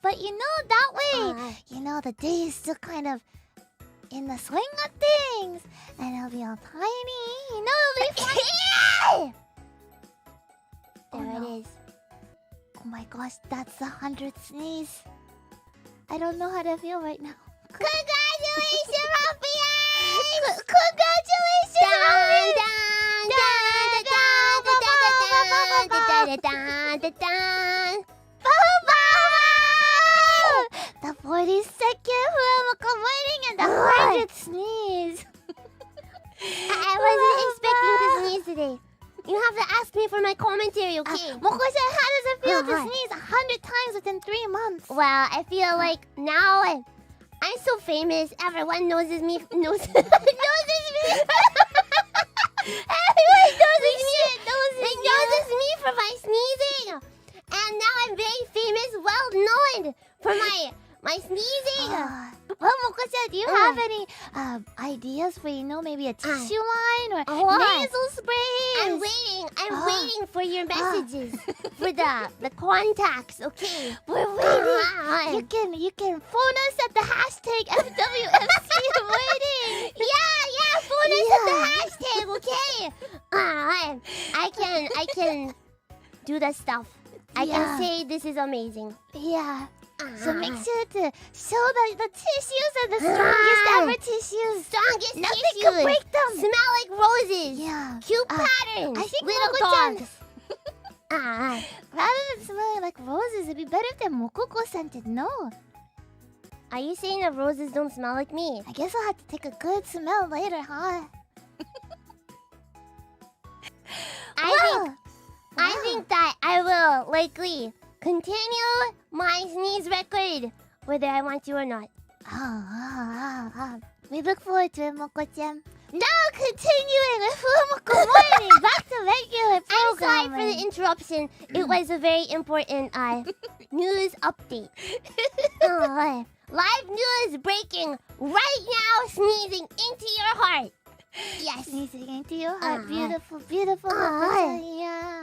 but you know, that way, you know, the day is still kind of in the swing of things. And it'll be all tiny. You know, it'll be fun. There it is. Oh my gosh, that's the 100th sneeze. I don't know how to feel right now. Congratulations, Raphael! The 42nd FUWAMOCO morning and the 100th sneeze. I wasn't expecting to sneeze today. You have to ask me for my commentary, okay? Moko-chan, how does it feel to sneeze 100 times within 3 months? Well, I feel like now I'm so famous. Everyone knows me. Knows me. Everyone knows me for my sneezing. And now I'm very famous, well known for my sneezing. Well, Moko-chan, do you have any ideas for, you know, maybe a tissue line or nasal spray? I'm waiting for your messages. For the contacts, okay? We're waiting. You can phone us at the hashtag FWFC. I'm waiting. Yeah, phone us at the hashtag, okay? I can do the stuff. I can say this is amazing. Yeah. So make sure to show that the tissues are the strongest ever tissues. Strongest Nothing tissues. can break them. Smell like roses. Yeah. Cute patterns. I think little Moko-chan, dogs. rather than smelling like roses, it'd be better if the Mococo did know. Are you saying that roses don't smell like me? I guess I'll have to take a good smell later, huh? I think that I will likely continue my sneeze record, whether I want to or not. We look forward to it, Moko-chan. Now continuing with FUWAMOCO morning, back to regular I'm sorry programming. for the interruption. It was a very important news update. Live news breaking right now, sneezing into your heart. Yes. Sneezing into your heart. Beautiful, beautiful. Moko-chan. Yeah.